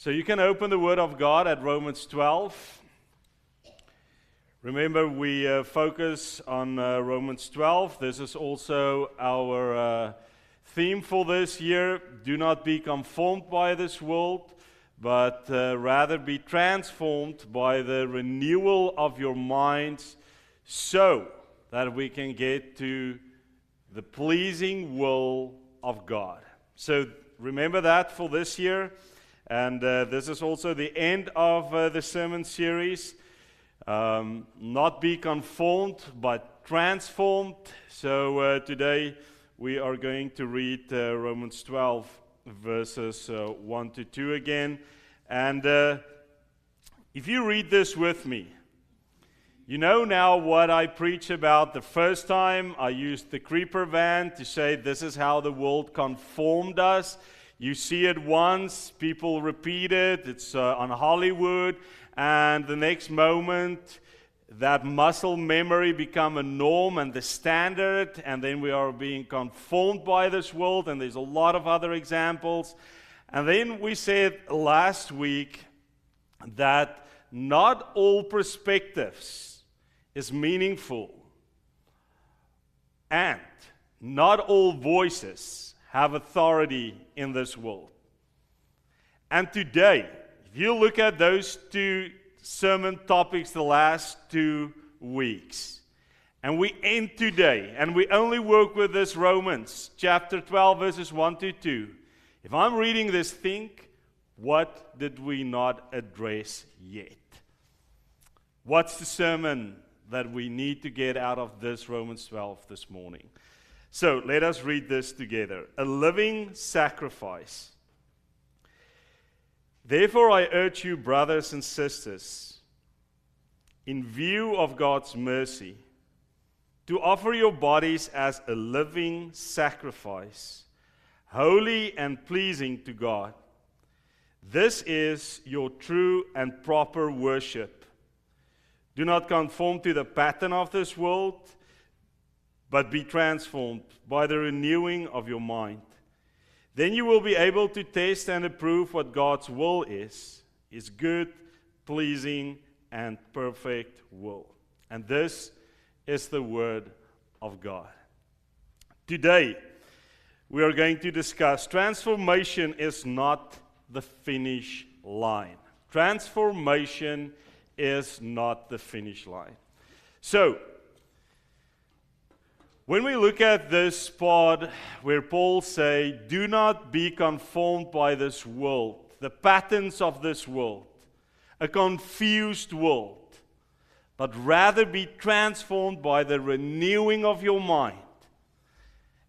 So you can open the Word of God at Romans 12. Remember, we focus on Romans 12. This is also our theme for this year. Do not be conformed by this world, but rather be transformed by the renewal of your minds, so that we can get to the pleasing will of God. So remember that for this year. And this is also the end of the sermon series. Not be conformed, but transformed. So today we are going to read Romans 12, verses 1 to 2 again. And if you read this with me, you know now what I preach about the first time. I used the creeper van to say this is how the world conformed us. You see it once, people repeat it, it's on Hollywood, and the next moment that muscle memory become a norm and the standard, and then we are being conformed by this world, and there's a lot of other examples. And then we said last week that not all perspectives is meaningful, and not all voices have authority in this world. And today, if you look at those two sermon topics the last 2 weeks, and we end today, and we only work with this Romans chapter 12, verses 1 to 2. If I'm reading this, think, what did we not address yet? What's the sermon that we need to get out of this Romans 12 this morning? So let us read this together. A living sacrifice. Therefore I urge you, brothers and sisters, in view of God's mercy, to offer your bodies as a living sacrifice, holy and pleasing to God. This is your true and proper worship. Do not conform to the pattern of this world, but be transformed by the renewing of your mind. Then you will be able to test and approve what God's will is good, pleasing, and perfect will. And this is the Word of God. Today, we are going to discuss transformation is not the finish line. Transformation is not the finish line. So, when we look at this part where Paul say, do not be conformed by this world, the patterns of this world, a confused world, but rather be transformed by the renewing of your mind.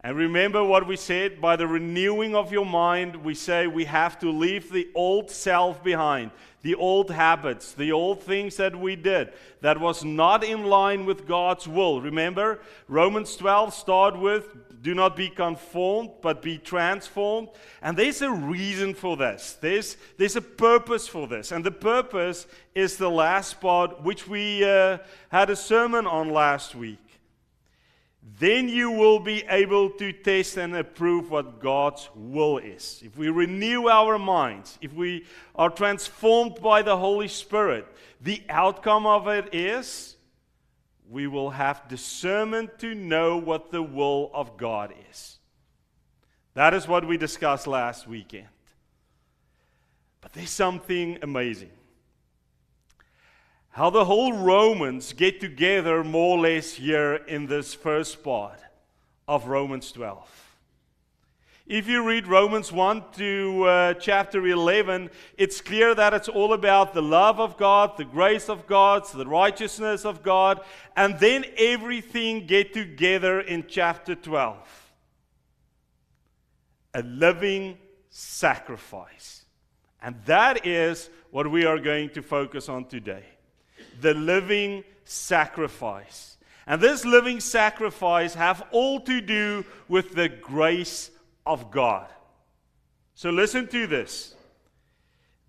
And remember what we said, by the renewing of your mind, we say we have to leave the old self behind, the old habits, the old things that we did that was not in line with God's will. Remember, Romans 12 start with, do not be conformed, but be transformed. And there's a reason for this. There's a purpose for this. And the purpose is the last part, which we had a sermon on last week. Then you will be able to test and approve what God's will is. If we renew our minds, if we are transformed by the Holy Spirit, the outcome of it is we will have discernment to know what the will of God is. That is what we discussed last weekend. But there's something amazing. How the whole Romans get together more or less here in this first part of Romans 12. If you read Romans 1 to chapter 11, it's clear that it's all about the love of God, the grace of God, the righteousness of God, and then everything get together in chapter 12. A living sacrifice. And that is what we are going to focus on today. The living sacrifice. And this living sacrifice have all to do with the grace of God. So listen to this.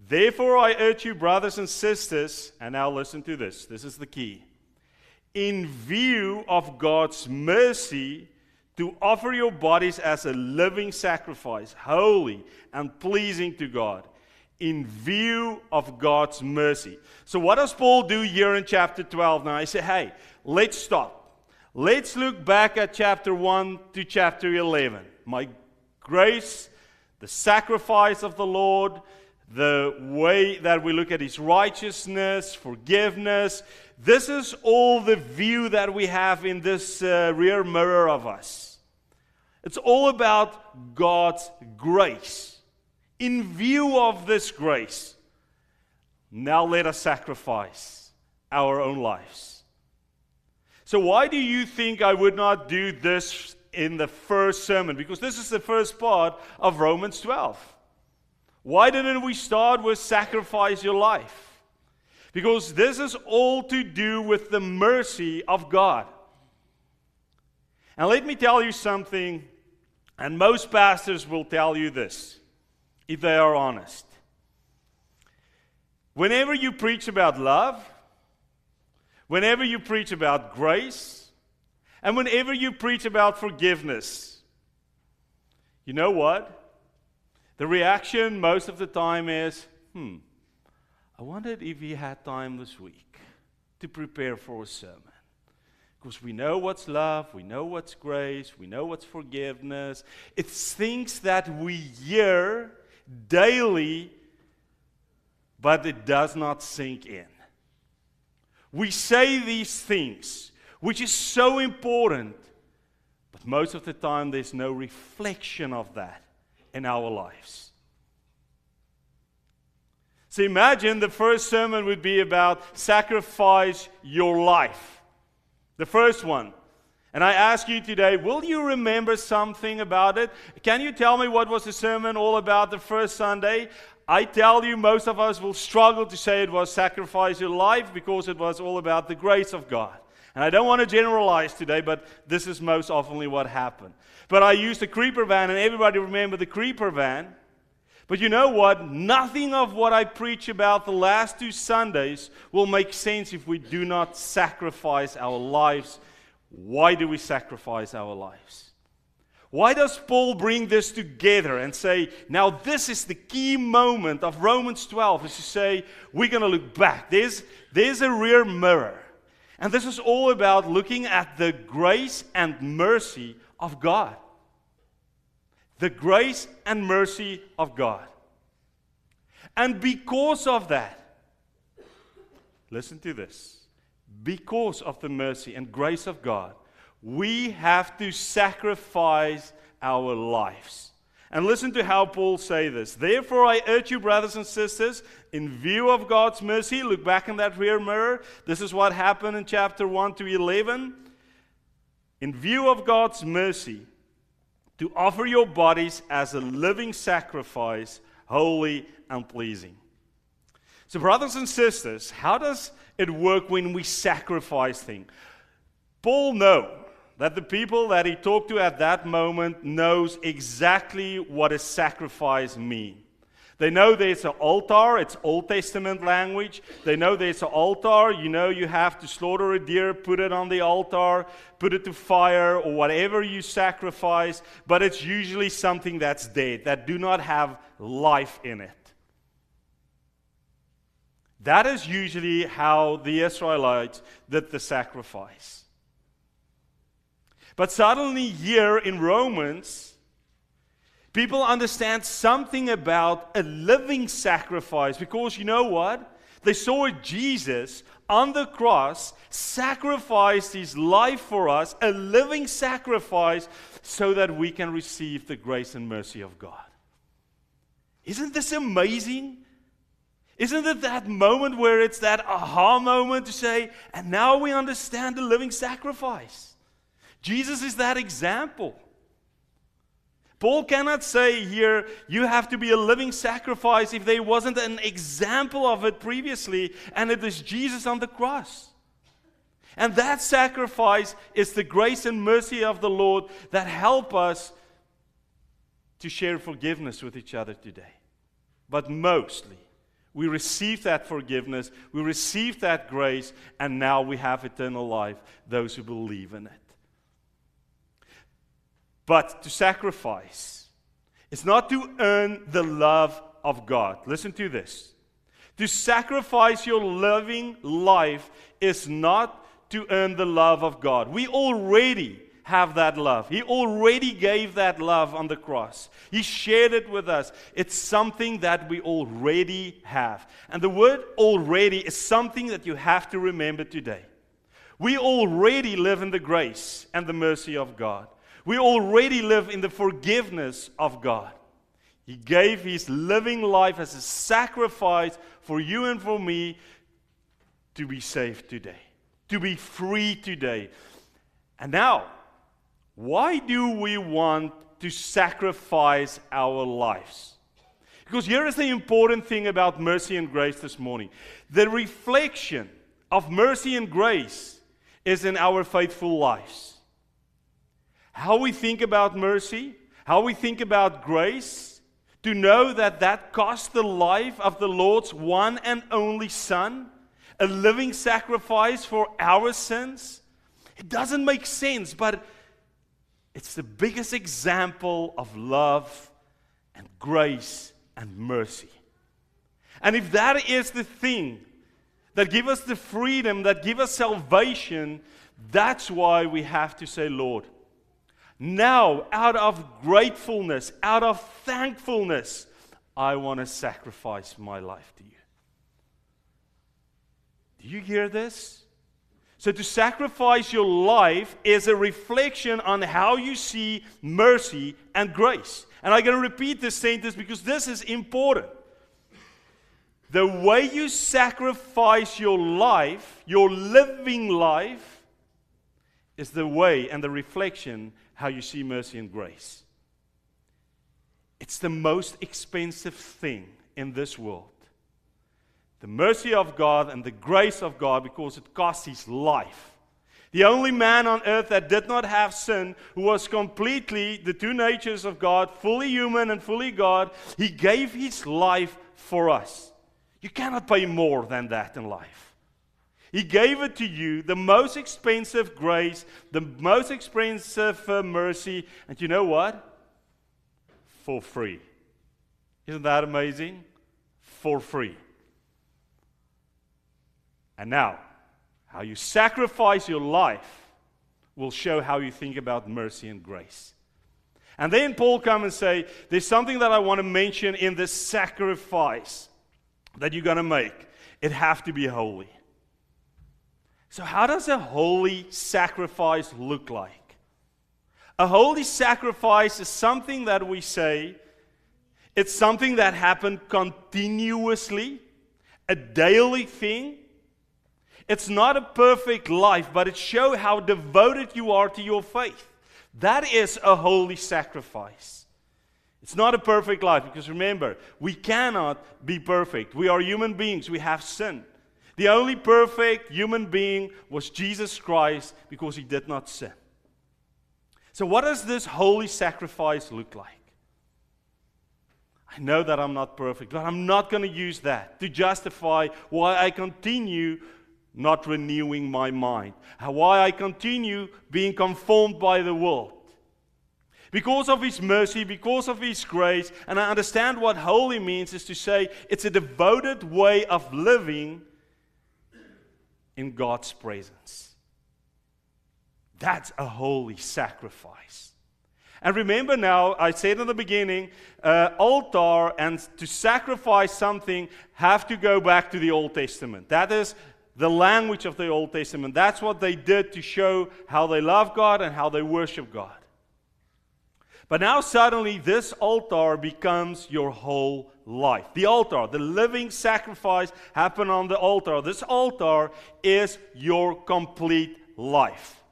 Therefore I urge you, brothers and sisters, and now listen to this. This is the key. In view of God's mercy, to offer your bodies as a living sacrifice, holy and pleasing to God. in view of God's mercy. So what does Paul do here in chapter 12 now? He said, hey, let's stop. Let's look back at chapter 1 to chapter 11. My grace, the sacrifice of the Lord, the way that we look at His righteousness, forgiveness. This is all the view that we have in this rear mirror of us. It's all about God's grace. In view of this grace, now let us sacrifice our own lives. So why do you think I would not do this in the first sermon? Because this is the first part of Romans 12. Why didn't we start with sacrifice your life? Because this is all to do with the mercy of God. And let me tell you something, and most pastors will tell you this, if they are honest. Whenever you preach about love, whenever you preach about grace, and whenever you preach about forgiveness, you know what? The reaction most of the time is, I wondered if he had time this week to prepare for a sermon. Because we know what's love, we know what's grace, we know what's forgiveness. It's things that we hear daily, but it does not sink in. We say these things, which is so important, but most of the time there's no reflection of that in our lives. So imagine the first sermon would be about sacrifice your life. The first one. And I ask you today, will you remember something about it? Can you tell me what was the sermon all about the first Sunday? I tell you, most of us will struggle to say it was sacrifice your life because it was all about the grace of God. And I don't want to generalize today, but this is most often what happened. But I used the creeper van, and everybody remember the creeper van. But you know what? Nothing of what I preach about the last 2 Sundays will make sense if we do not sacrifice our lives. Why do we sacrifice our lives? Why does Paul bring this together and say, now this is the key moment of Romans 12, is to say, we're going to look back. There's a rear mirror. And this is all about looking at the grace and mercy of God. The grace and mercy of God. And because of that, listen to this. Because of the mercy and grace of God, we have to sacrifice our lives. And listen to how Paul says this. Therefore, I urge you, brothers and sisters, in view of God's mercy, look back in that rear mirror. This is what happened in chapter 1 to 11. In view of God's mercy, to offer your bodies as a living sacrifice, holy and pleasing. So, brothers and sisters, how does it work when we sacrifice things? Paul knows that the people that he talked to at that moment knows exactly what a sacrifice means. They know there's an altar, it's Old Testament language. They know there's an altar, you know you have to slaughter a deer, put it on the altar, put it to fire, or whatever you sacrifice, but it's usually something that's dead, that do not have life in it. That is usually how the Israelites did the sacrifice. But suddenly here in Romans, people understand something about a living sacrifice, because you know what? They saw Jesus on the cross sacrifice his life for us, a living sacrifice, so that we can receive the grace and mercy of God. Isn't this amazing? Isn't it that moment where it's that aha moment to say, and now we understand the living sacrifice? Jesus is that example. Paul cannot say here, you have to be a living sacrifice if there wasn't an example of it previously, and it is Jesus on the cross. And that sacrifice is the grace and mercy of the Lord that help us to share forgiveness with each other today. But mostly, we receive that forgiveness, we receive that grace, and now we have eternal life, those who believe in it. But to sacrifice is not to earn the love of God. Listen to this. To sacrifice your living life is not to earn the love of God. We already have that love. He already gave that love on the cross. He shared it with us. It's something that we already have. And the word already is something that you have to remember today. We already live in the grace and the mercy of God. We already live in the forgiveness of God. He gave His living life as a sacrifice for you and for me to be saved today, to be free today. And now, why do we want to sacrifice our lives? Because here is the important thing about mercy and grace this morning. The reflection of mercy and grace is in our faithful lives. How we think about mercy, how we think about grace, to know that that cost the life of the Lord's one and only Son, a living sacrifice for our sins. It doesn't make sense, but it's the biggest example of love and grace and mercy. And if that is the thing that gives us the freedom, that gives us salvation, that's why we have to say, Lord, now out of gratefulness, out of thankfulness, I want to sacrifice my life to you. Do you hear this? So to sacrifice your life is a reflection on how you see mercy and grace. And I'm going to repeat this sentence because this is important. The way you sacrifice your life, your living life, is the way and the reflection how you see mercy and grace. It's the most expensive thing in this world. The mercy of God and the grace of God, because it cost His life. The only man on earth that did not have sin, who was completely the two natures of God, fully human and fully God, He gave His life for us. You cannot pay more than that in life. He gave it to you, the most expensive grace, the most expensive mercy, and you know what? For free. Isn't that amazing? For free. And now, how you sacrifice your life will show how you think about mercy and grace. And then Paul comes and say, there's something that I want to mention in this sacrifice that you're going to make. It has to be holy. So how does a holy sacrifice look like? A holy sacrifice is something that we say, it's something that happened continuously, a daily thing. It's not a perfect life, but it shows how devoted you are to your faith. That is a holy sacrifice. It's not a perfect life, because remember, we cannot be perfect. We are human beings. We have sin. The only perfect human being was Jesus Christ, because He did not sin. So what does this holy sacrifice look like? I know that I'm not perfect, but I'm not going to use that to justify why I continue not renewing my mind, why I continue being conformed by the world. Because of His mercy, because of His grace, and I understand what holy means is to say it's a devoted way of living in God's presence. That's a holy sacrifice. And remember now, I said in the beginning, altar and to sacrifice something have to go back to the Old Testament. That is the language of the Old Testament. That's what they did to show how they love God and how they worship God. But now suddenly this altar becomes your whole life. The altar, the living sacrifice happened on the altar. This altar is your complete life.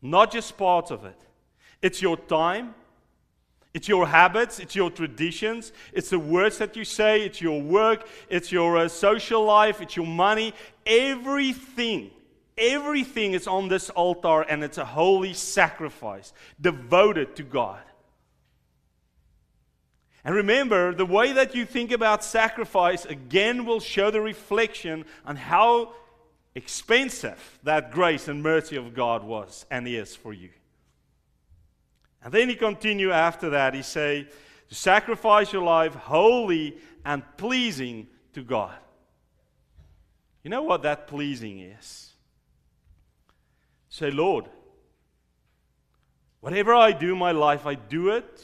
Not just parts of it. It's your time. It's your habits, it's your traditions, it's the words that you say, it's your work, it's your social life, it's your money. Everything is on this altar, and it's a holy sacrifice devoted to God. And remember, the way that you think about sacrifice again will show the reflection on how expensive that grace and mercy of God was and is for you. And then he continues after that. He say, To sacrifice your life holy and pleasing to God. You know what that pleasing is? Say, Lord, whatever I do in my life, I do it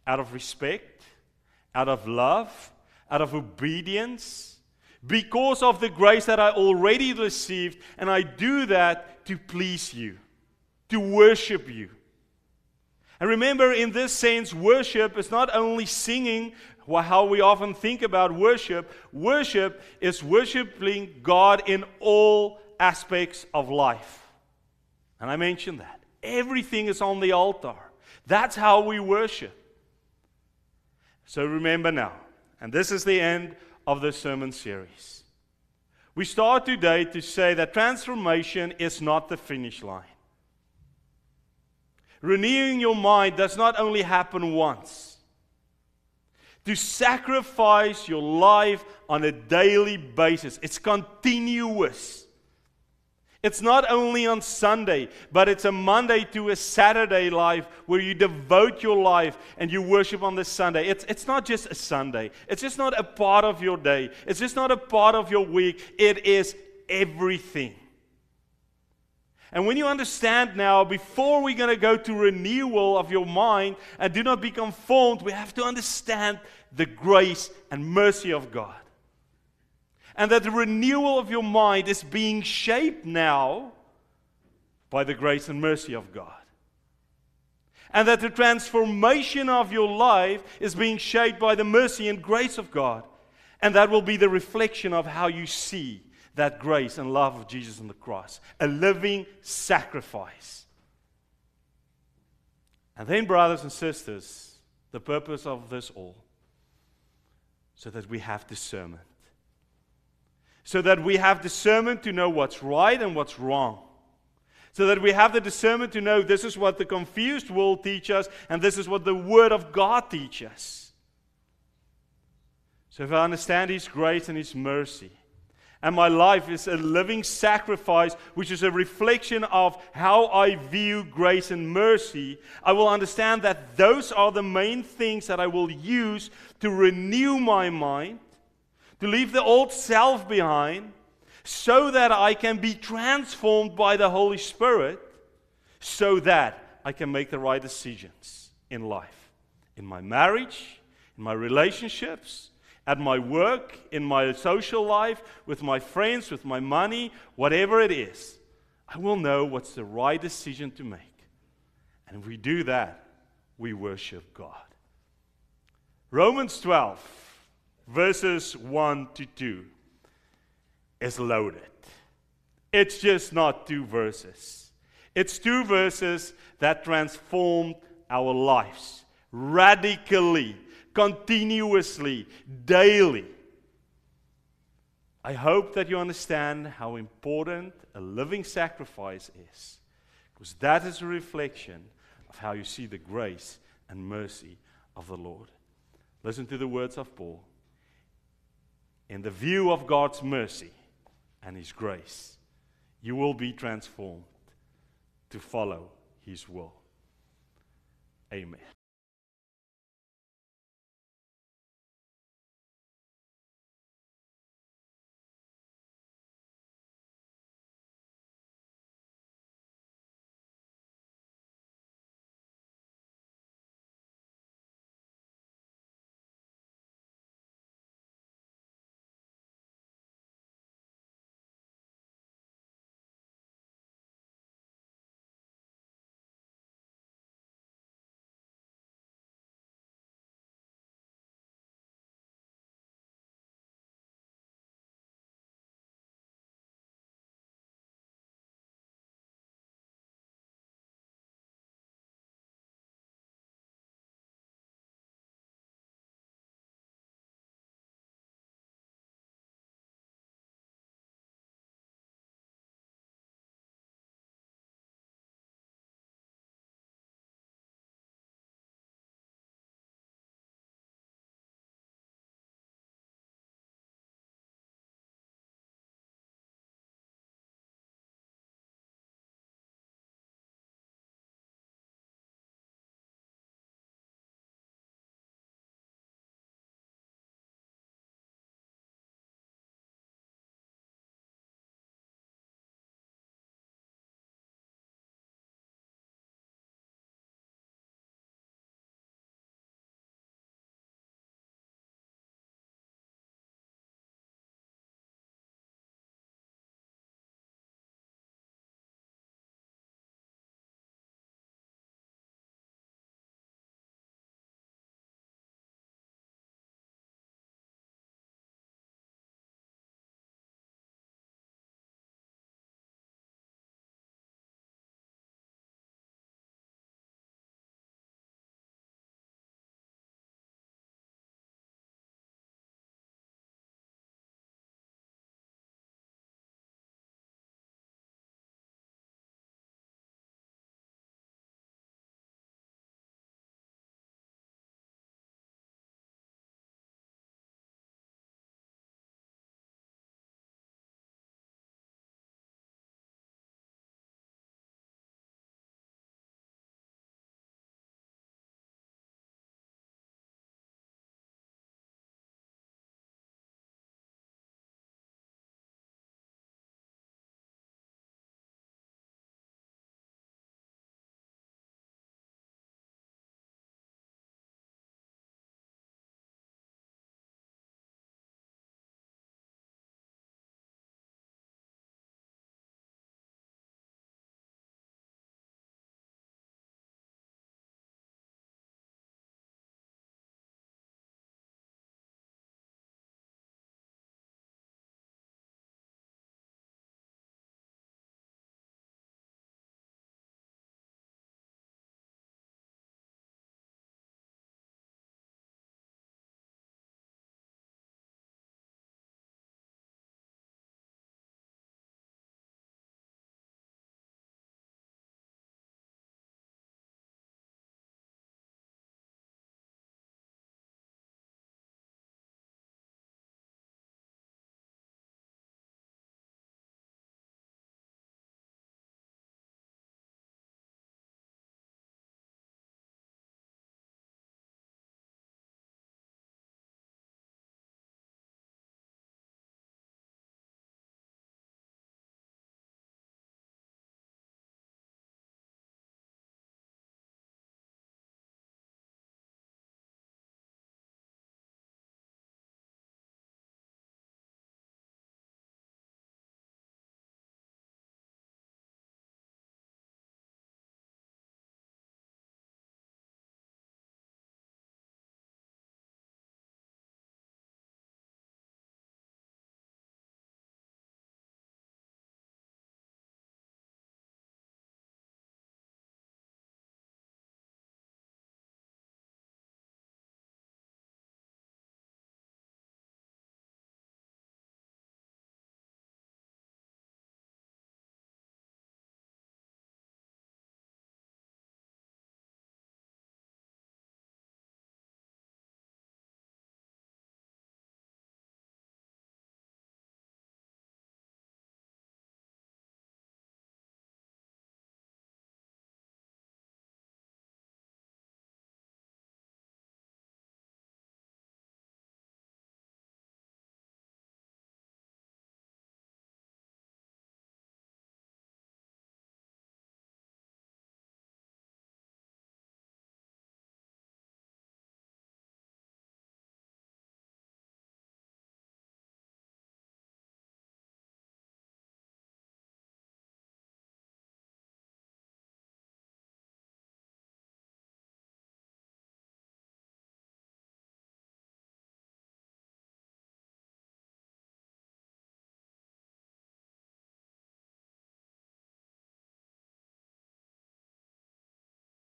out of respect, out of love, out of obedience, because of the grace that I already received, and I do that to please you, to worship you. And remember, in this sense, worship is not only singing, how we often think about worship. Worship is worshiping God in all aspects of life. And I mentioned that. Everything is on the altar. That's how we worship. So remember now, and this is the end of the sermon series. We start today to say that transformation is not the finish line. Renewing your mind does not only happen once. To sacrifice your life on a daily basis, it's continuous. It's not only on Sunday, but it's a Monday to a Saturday life where you devote your life and you worship on the Sunday. It's not just a Sunday. It's just not a part of your day. It's just not a part of your week. It is everything. And when you understand now, before we're going to go to renewal of your mind and do not be conformed, we have to understand the grace and mercy of God. And that the renewal of your mind is being shaped now by the grace and mercy of God. And that the transformation of your life is being shaped by the mercy and grace of God. And that will be the reflection of how you see that grace and love of Jesus on the cross. A living sacrifice. And then, brothers and sisters, the purpose of this all, so that we have discernment. So that we have discernment to know what's right and what's wrong. So that we have the discernment to know this is what the confused world teaches us, and this is what the Word of God teaches us. So if I understand His grace and His mercy, and my life is a living sacrifice, which is a reflection of how I view grace and mercy, I will understand that those are the main things that I will use to renew my mind, to leave the old self behind, so that I can be transformed by the Holy Spirit, so that I can make the right decisions in life, in my marriage, in my relationships, at my work, in my social life, with my friends, with my money, whatever it is. I will know what's the right decision to make. And if we do that, we worship God. Romans 12, verses 1 to 2 is loaded. It's just not 2 verses. It's 2 verses that transformed our lives radically, continuously, daily. I hope that you understand how important a living sacrifice is, because that is a reflection of how you see the grace and mercy of the Lord. Listen to the words of Paul. In the view of God's mercy and His grace, you will be transformed to follow His will. Amen.